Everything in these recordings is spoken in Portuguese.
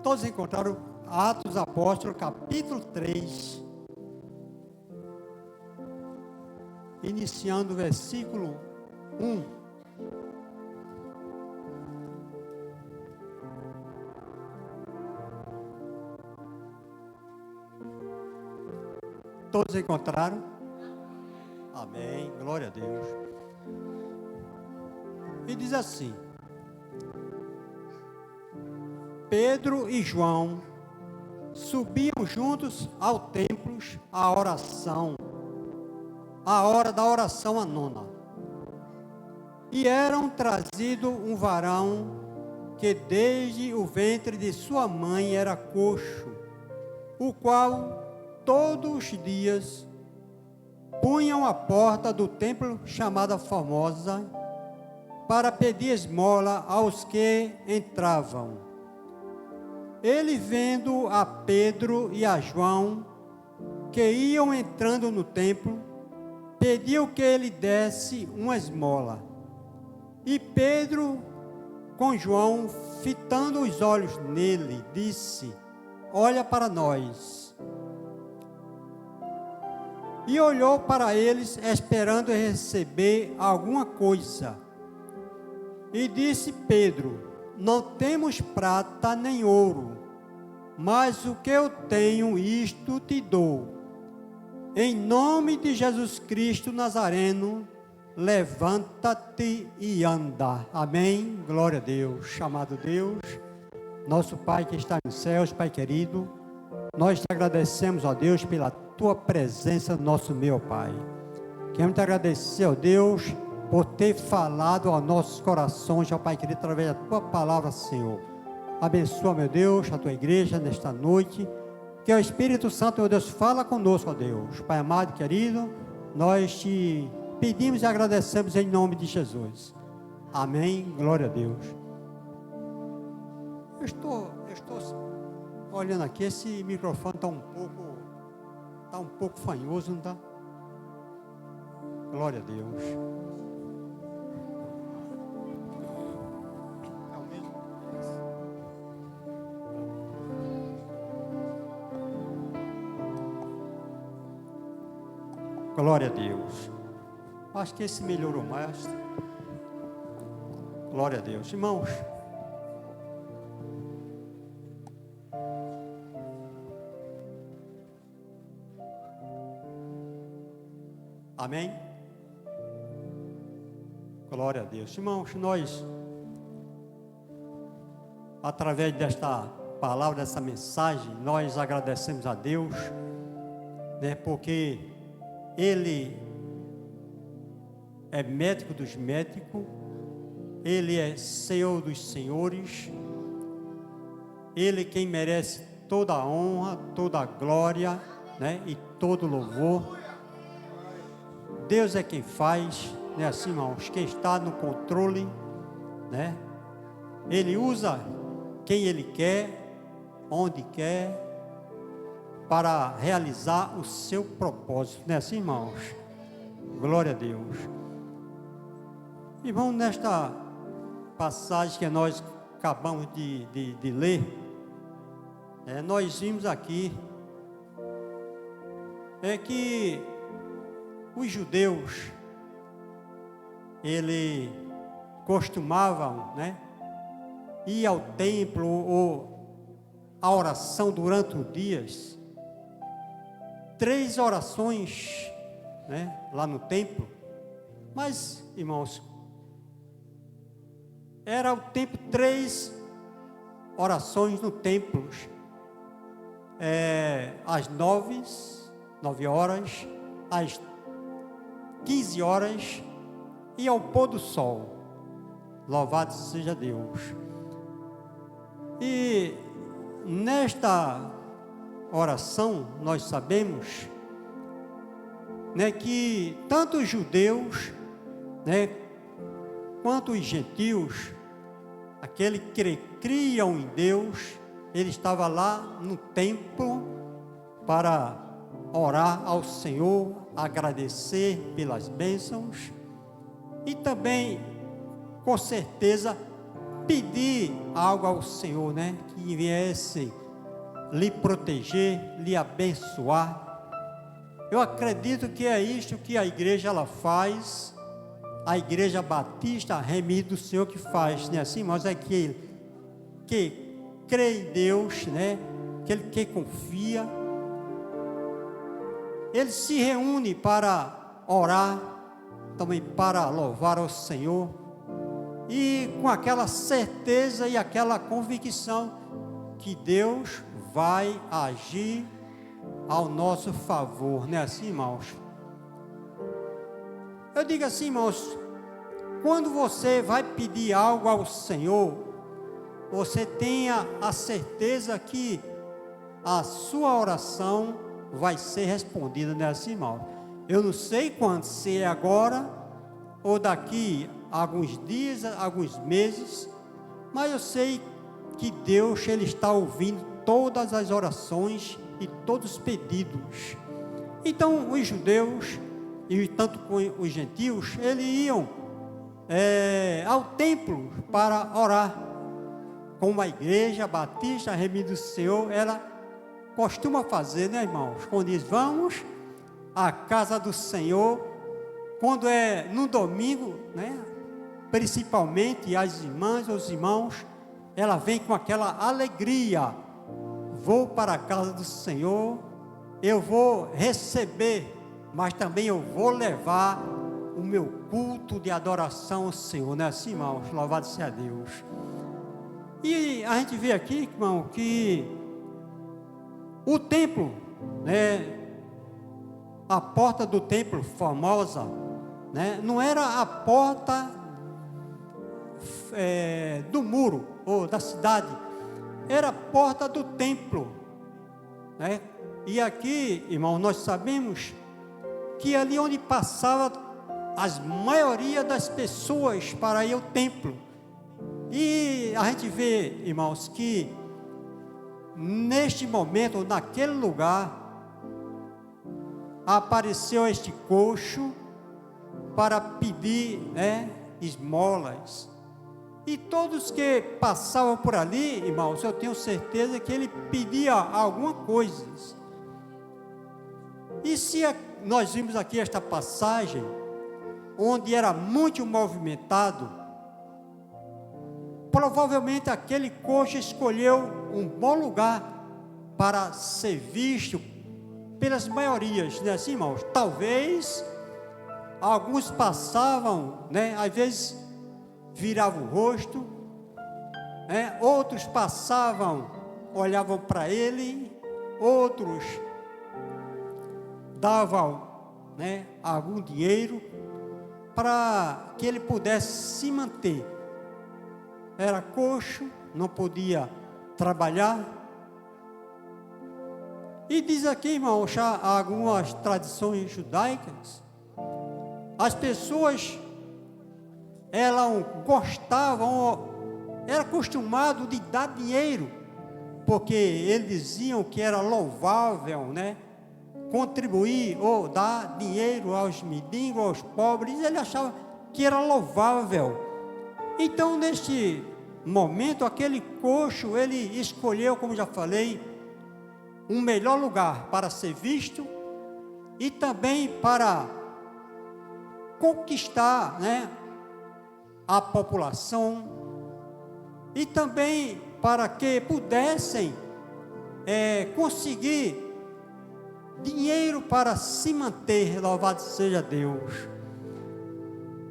Todos encontraram Atos dos Apóstolos, capítulo 3, iniciando o versículo 1. Todos encontraram? Amém, glória a Deus. E diz assim: Pedro e João subiam juntos ao templo à oração, a hora da oração a nona. E eram trazido um varão que desde o ventre de sua mãe era coxo, o qual todos os dias punham a porta do templo chamada Formosa para pedir esmola aos que entravam. Ele, vendo a Pedro e a João que iam entrando no templo, pediu que ele desse uma esmola. E Pedro, com João, fitando os olhos nele, disse: olha para nós. E olhou para eles, esperando receber alguma coisa. E disse Pedro: não temos prata nem ouro, mas o que eu tenho, isto te dou. Em nome de Jesus Cristo Nazareno, levanta-te e anda. Amém? Glória a Deus. Chamado Deus, nosso Pai que está nos céus, Pai querido, nós te agradecemos, ó Deus, pela tua presença no nosso meio, Pai. Queremos te agradecer, ó Deus, por ter falado aos nossos corações, ó Pai querido, através da tua palavra, Senhor. Abençoa, meu Deus, a tua igreja nesta noite. Que o Espírito Santo, meu Deus, fala conosco, ó Deus. Pai amado e querido, nós te pedimos e agradecemos em nome de Jesus. Amém. Glória a Deus. Eu estou olhando aqui, esse microfone está um pouco fanhoso, não está? Glória a Deus. É o mesmo? Glória a Deus. Acho que esse melhorou mais. Glória a Deus. Irmãos, amém? Glória a Deus. Irmãos, nós, através desta palavra, dessa mensagem, nós agradecemos a Deus, né, porque Ele é médico dos médicos, Ele é Senhor dos senhores, Ele quem merece toda a honra, toda a glória, né, e todo o louvor. Deus é quem faz, né, assim, irmãos, quem está no controle, né? Ele usa quem Ele quer, onde quer, para realizar o seu propósito, né, assim, irmãos? Glória a Deus. Irmão, nesta passagem que nós acabamos de ler, nós vimos aqui que os judeus, eles costumavam, né, ir ao templo ou a oração durante os dias, 3 orações, né, lá no templo. Mas, irmãos, era o tempo 3 orações no templo, às 9 horas, às 15 horas e ao pôr do sol. Louvado seja Deus. E nesta oração nós sabemos, né, que tanto os judeus, né, quanto os gentios, aqueles que criam em Deus, ele estava lá no templo para orar ao Senhor, agradecer pelas bênçãos e também, com certeza, pedir algo ao Senhor, né? Que viesse lhe proteger, lhe abençoar. Eu acredito que é isto que a igreja ela faz, a Igreja Batista Remido do Senhor que faz, né? Assim, mas é que crê em Deus, né? Aquele que confia. Ele se reúne para orar, também para louvar ao Senhor, e com aquela certeza e aquela convicção que Deus vai agir ao nosso favor, né? Assim, irmãos. Eu digo assim, irmãos, quando você vai pedir algo ao Senhor, você tenha a certeza que a sua oração vai ser respondida, né? Assim, irmão. Eu não sei quando, se é agora ou daqui a alguns dias, alguns meses, mas eu sei que Deus, Ele está ouvindo todas as orações e todos os pedidos. Então, os judeus e tanto com os gentios, eles iam ao templo para orar, como a Igreja Batista Remido do Senhor, ela costuma fazer, né, irmãos? Quando diz, vamos à casa do Senhor, quando é no domingo, né, principalmente as irmãs ou os irmãos, ela vem com aquela alegria, vou para a casa do Senhor, eu vou receber, mas também eu vou levar o meu culto de adoração ao Senhor, né? Assim, irmãos, louvado seja Deus. E a gente vê aqui, irmão, que o templo, né, a porta do templo famosa, né, não era a porta do muro ou da cidade, era a porta do templo, né? E aqui, irmão, nós sabemos que ali onde passava a maioria das pessoas para ir ao templo. E a gente vê, irmãos, que neste momento, naquele lugar, apareceu este coxo para pedir, né, esmolas. E todos que passavam por ali, irmãos, eu tenho certeza que ele pedia alguma coisa. E se nós vimos aqui esta passagem, onde era muito movimentado, provavelmente aquele coxo escolheu um bom lugar para ser visto pelas maiorias, né, assim, irmãos? Talvez alguns passavam, né, às vezes viravam o rosto, né, outros passavam, olhavam para ele, outros davam, né, algum dinheiro para que ele pudesse se manter. Era coxo, não podia trabalhar. E diz aqui, irmão, já algumas tradições judaicas, as pessoas, elas gostavam, era acostumado de dar dinheiro, porque eles diziam que era louvável, né, contribuir ou dar dinheiro aos mendigos, aos pobres. Ele achava que era louvável. Então, neste momento, aquele coxo, ele escolheu, como já falei, um melhor lugar para ser visto e também para conquistar, né, a população, e também para que pudessem conseguir dinheiro para se manter, louvado seja Deus.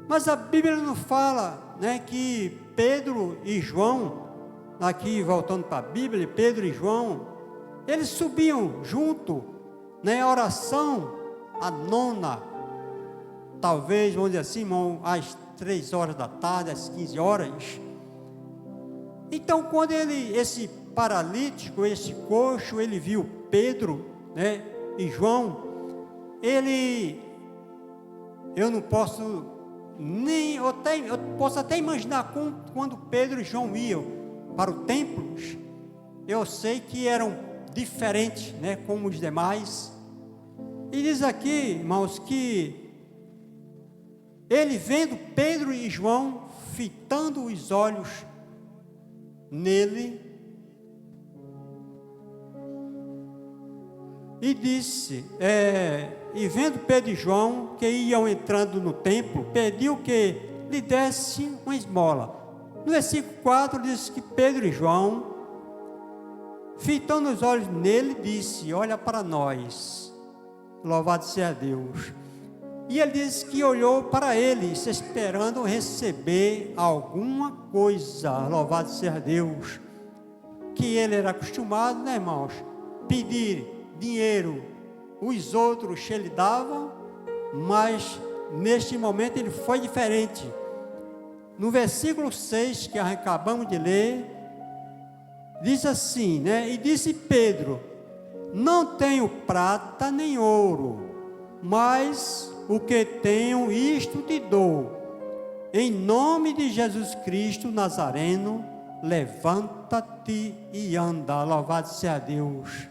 Mas a Bíblia não fala, né, que Pedro e João, aqui voltando para a Bíblia, Pedro e João, eles subiam junto, né, a oração, a nona, talvez, vamos dizer assim, irmão, às 3 horas da tarde, às 15 horas. Então, quando esse paralítico, esse coxo, ele viu Pedro, né, e João, eu não posso nem, eu posso até imaginar quando Pedro e João iam para o templo, eu sei que eram diferentes, né, como os demais. E diz aqui, irmãos, que ele vendo Pedro e João fitando os olhos nele e disse, e vendo Pedro e João que iam entrando no templo, pediu que lhe desse uma esmola. No versículo 4 diz que Pedro e João, fitando os olhos nele, disse, olha para nós, louvado seja Deus. E ele disse que olhou para eles, esperando receber alguma coisa, louvado seja Deus, que ele era acostumado, né, irmãos, pedir dinheiro, os outros ele dava, mas neste momento ele foi diferente. No versículo 6 que acabamos de ler, diz assim, né? E disse Pedro, não tenho prata nem ouro, mas o que tenho isto te dou. Em nome de Jesus Cristo Nazareno, levanta-te e anda, louvado seja Deus.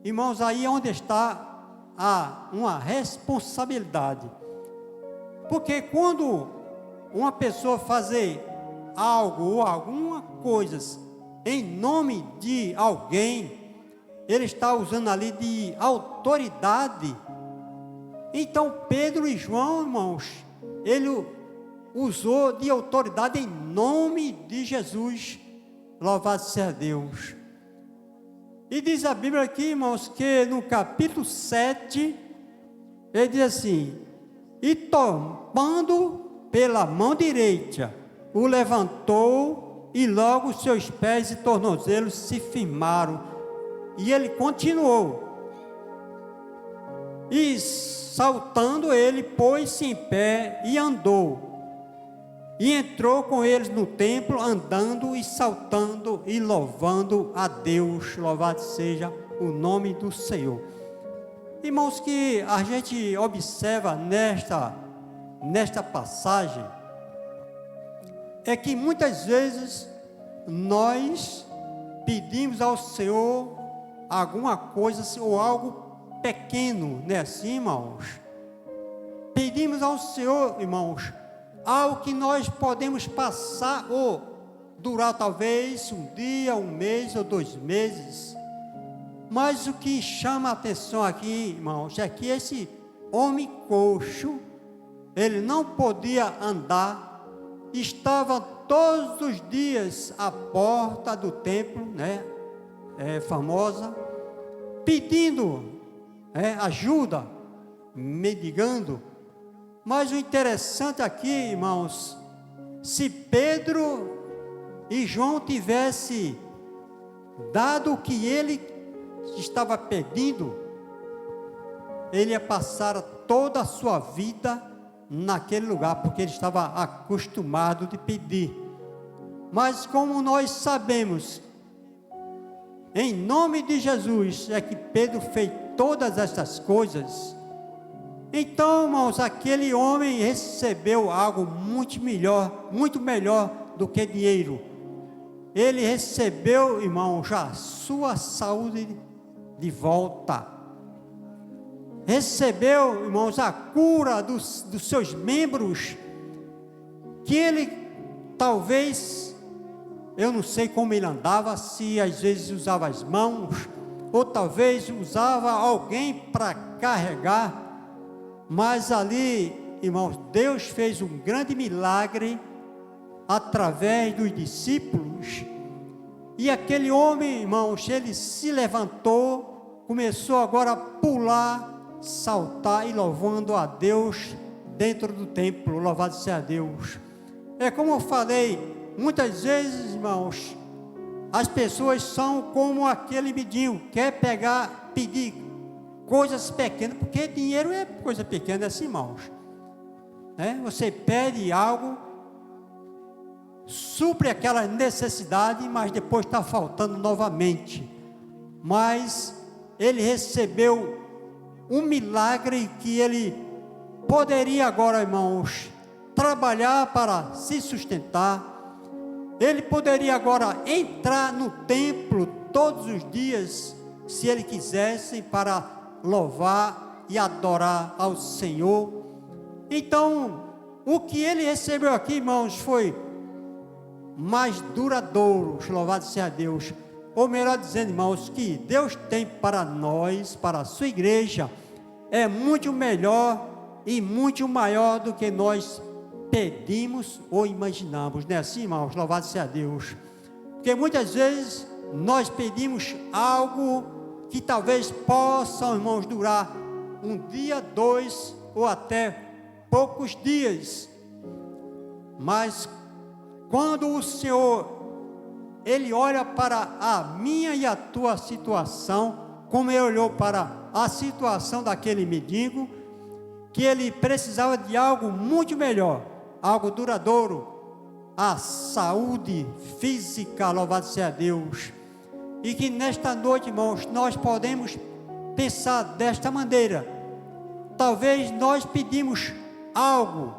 Irmãos, aí é onde está uma responsabilidade, porque quando uma pessoa fazer algo ou alguma coisa em nome de alguém, ele está usando ali de autoridade. Então Pedro e João, irmãos, ele usou de autoridade em nome de Jesus, louvado seja Deus. E diz a Bíblia aqui, irmãos, que no capítulo 7, ele diz assim, e tomando pela mão direita, o levantou, e logo seus pés e tornozelos se firmaram, e ele continuou, e saltando ele, pôs-se em pé e andou, e entrou com eles no templo, andando e saltando e louvando a Deus, louvado seja o nome do Senhor. Irmãos, que a gente observa nesta passagem, é que muitas vezes nós pedimos ao Senhor alguma coisa ou algo pequeno, não é assim, irmãos? Pedimos ao Senhor, irmãos, algo que nós podemos passar ou durar talvez um dia, um mês ou 2 meses. Mas o que chama a atenção aqui, irmãos, é que esse homem coxo, ele não podia andar, estava todos os dias à porta do templo, né, famosa, pedindo ajuda, mendigando. Mas o interessante aqui, irmãos, se Pedro e João tivessem dado o que ele estava pedindo, ele ia passar toda a sua vida naquele lugar, porque ele estava acostumado de pedir. Mas como nós sabemos, em nome de Jesus, é que Pedro fez todas essas coisas. Então, irmãos, aquele homem recebeu algo muito melhor do que dinheiro. Ele recebeu, irmãos, a sua saúde de volta. Recebeu, irmãos, a cura dos seus membros, que ele talvez, eu não sei como ele andava, se às vezes usava as mãos, ou talvez usava alguém para carregar. Mas ali, irmãos, Deus fez um grande milagre através dos discípulos. E aquele homem, irmãos, ele se levantou, começou agora a pular, saltar e louvando a Deus dentro do templo, louvado seja Deus. É como eu falei, muitas vezes, irmãos, as pessoas são como aquele mendigo, quer pedir coisas pequenas, porque dinheiro é coisa pequena, assim, irmãos. Você pede algo, supre aquela necessidade, mas depois está faltando novamente. Mas ele recebeu um milagre que ele poderia agora, irmãos, trabalhar para se sustentar. Ele poderia agora entrar no templo todos os dias, se ele quisesse, para louvar e adorar ao Senhor. Então, o que ele recebeu aqui, irmãos, foi mais duradouros, louvado seja Deus. Ou melhor dizendo, irmãos, que Deus tem para nós, para a sua igreja, é muito melhor e muito maior do que nós pedimos ou imaginamos, não é assim, irmãos? Louvado seja Deus. Porque muitas vezes nós pedimos algo que talvez possa, irmãos, durar um dia, 2 ou até poucos dias, mas quando o Senhor, Ele olha para a minha e a tua situação, como Ele olhou para a situação daquele mendigo, que ele precisava de algo muito melhor, algo duradouro, a saúde física, louvado seja Deus. E que nesta noite, irmãos, nós podemos pensar desta maneira. Talvez nós pedimos algo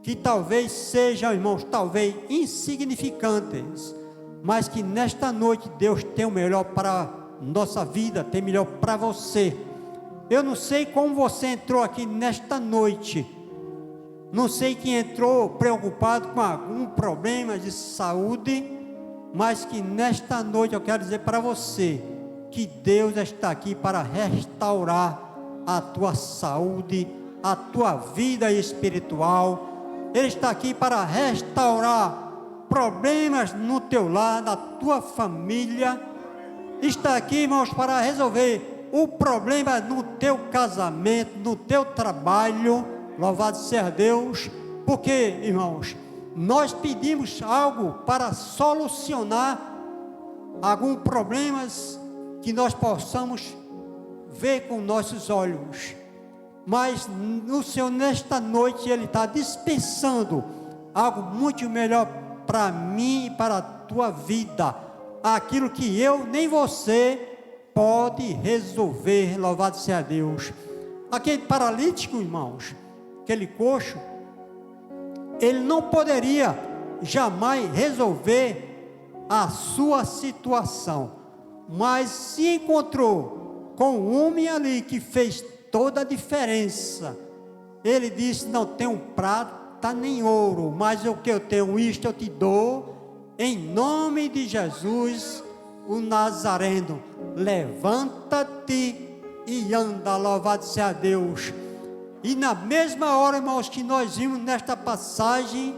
que talvez sejam, irmãos, talvez insignificantes, mas que nesta noite Deus tem o melhor para nossa vida, tem o melhor para você. Eu não sei como você entrou aqui nesta noite, não sei quem entrou preocupado com algum problema de saúde, mas que nesta noite eu quero dizer para você, que Deus está aqui para restaurar a tua saúde, a tua vida espiritual. Ele está aqui para restaurar problemas no teu lar, na tua família. Está aqui, irmãos, para resolver o problema no teu casamento, no teu trabalho. Louvado seja Deus. Porque, irmãos, nós pedimos algo para solucionar alguns problemas que nós possamos ver com nossos olhos, mas o Senhor nesta noite Ele está dispensando algo muito melhor para mim e para a tua vida, aquilo que eu nem você pode resolver. Louvado seja Deus. Aquele paralítico, irmãos, aquele coxo, ele não poderia jamais resolver a sua situação, mas se encontrou com um homem ali que fez toda a diferença. Ele disse: não tenho prata nem ouro, mas o que eu tenho, isto eu te dou, em nome de Jesus o Nazareno, levanta-te e anda. Louvado seja Deus. E na mesma hora, irmãos, que nós vimos nesta passagem,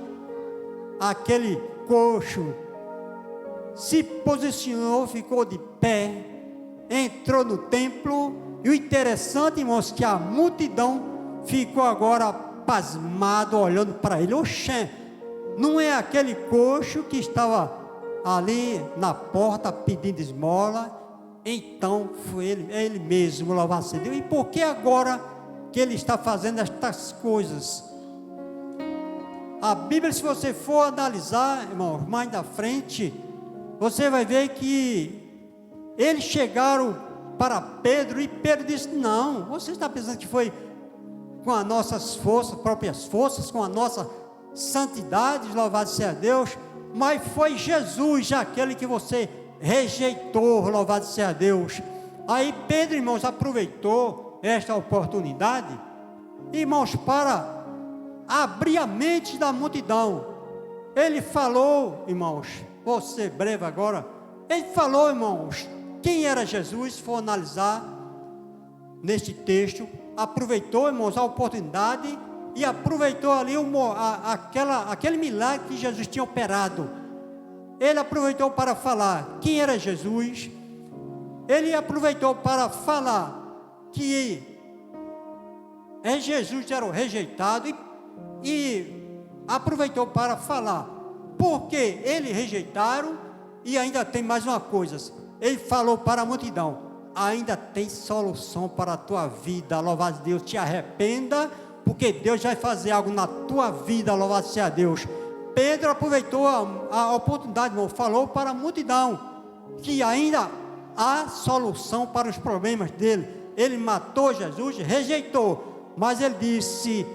aquele coxo se posicionou, ficou de pé, entrou no templo. E o interessante, irmãos, que a multidão ficou agora pasmado, olhando para ele. Oxê, não é aquele coxo que estava ali na porta pedindo esmola? Então foi ele, é ele mesmo, louvado seja Deus. E por que agora que ele está fazendo estas coisas? A Bíblia, se você for analisar, irmãos, mais da frente, você vai ver que eles chegaram para Pedro, e Pedro disse: não, você está pensando que foi com as nossas forças, próprias forças, com a nossa santidade, louvado seja Deus, mas foi Jesus, aquele que você rejeitou, louvado seja Deus. Aí Pedro, irmãos, aproveitou esta oportunidade, irmãos, para abrir a mente da multidão. Ele falou, irmãos, vou ser breve agora, ele falou, irmãos, quem era Jesus. Se for analisar neste texto, aproveitou, irmãos, a oportunidade e aproveitou ali aquele milagre que Jesus tinha operado. Ele aproveitou para falar quem era Jesus. Ele aproveitou para falar que Jesus era o rejeitado, e aproveitou para falar porque eles rejeitaram. E ainda tem mais uma coisa, ele falou para a multidão: ainda tem solução para a tua vida. Louvado Deus. Te arrependa, porque Deus vai fazer algo na tua vida. Louvado seja Deus. Pedro aproveitou a oportunidade, irmão, falou para a multidão que ainda há solução para os problemas dele. Ele matou Jesus, rejeitou, mas ele disse: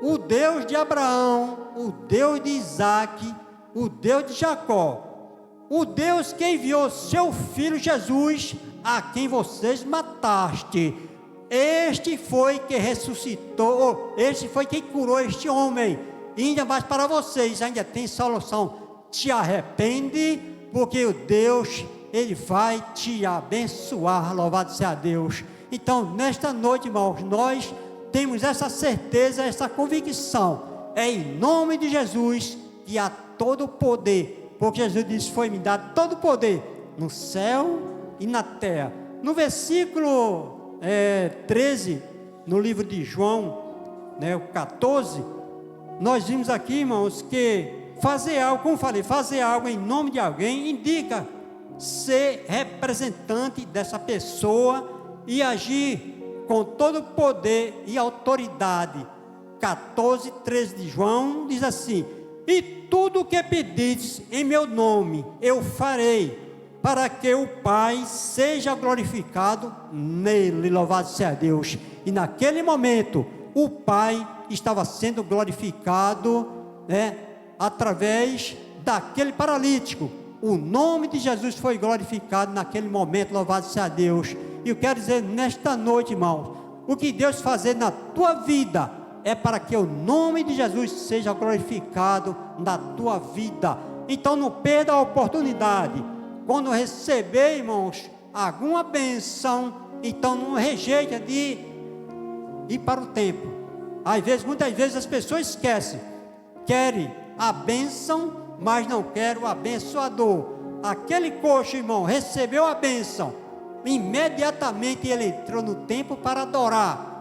o Deus de Abraão, o Deus de Isaac, o Deus de Jacó, o Deus que enviou seu filho Jesus, a quem vocês mataste, este foi que ressuscitou, este foi quem curou este homem. E ainda mais para vocês, ainda tem solução. te arrepende, porque o Deus, Ele vai te abençoar, louvado seja Deus. Então, nesta noite, irmãos, nós temos essa certeza, essa convicção, é em nome de Jesus, que há todo o poder, porque Jesus disse, foi-me dado todo o poder, no céu e na terra. No versículo 13, no livro de João, o 14, nós vimos aqui, irmãos, que fazer algo, como falei, fazer algo em nome de alguém, indica ser representante dessa pessoa e agir com todo o poder e autoridade. 14, 13 de João, diz assim, e tudo o que pedides em meu nome, eu farei, para que o Pai seja glorificado nele, louvado seja Deus. E naquele momento, o Pai estava sendo glorificado, através daquele paralítico. O nome de Jesus foi glorificado naquele momento, louvado seja Deus. E eu quero dizer nesta noite, irmãos, o que Deus fazer na tua vida é para que o nome de Jesus seja glorificado na tua vida. Então não perda a oportunidade. Quando receber, irmãos, alguma bênção, então não rejeita de ir para o templo. Muitas vezes as pessoas esquecem, querem a bênção, mas não querem o abençoador. Aquele coxo, irmão, recebeu a bênção, imediatamente ele entrou no templo para adorar.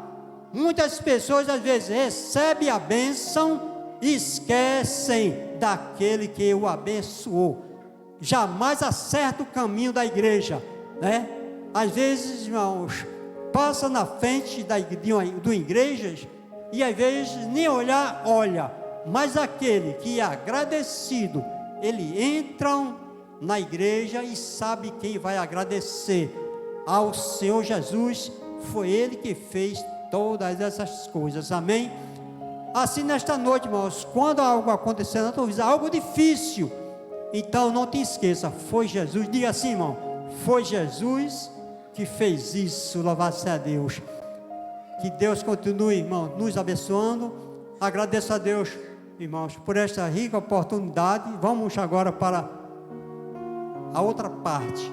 Muitas pessoas às vezes recebem a bênção e esquecem daquele que o abençoou. Jamais acerta o caminho da igreja, Às vezes, irmãos, passa na frente do igrejas e às vezes nem olha, mas aquele que é agradecido, ele entra na igreja e sabe quem vai agradecer ao Senhor Jesus. Foi Ele que fez todas essas coisas, amém? Assim nesta noite, irmãos, quando algo acontecer na tua vida, algo difícil, então não te esqueça, foi Jesus. Diga assim, irmão, foi Jesus que fez isso, louvado seja Deus. Que Deus continue, irmão, nos abençoando. Agradeço a Deus, irmãos, por esta rica oportunidade. Vamos agora para a outra parte.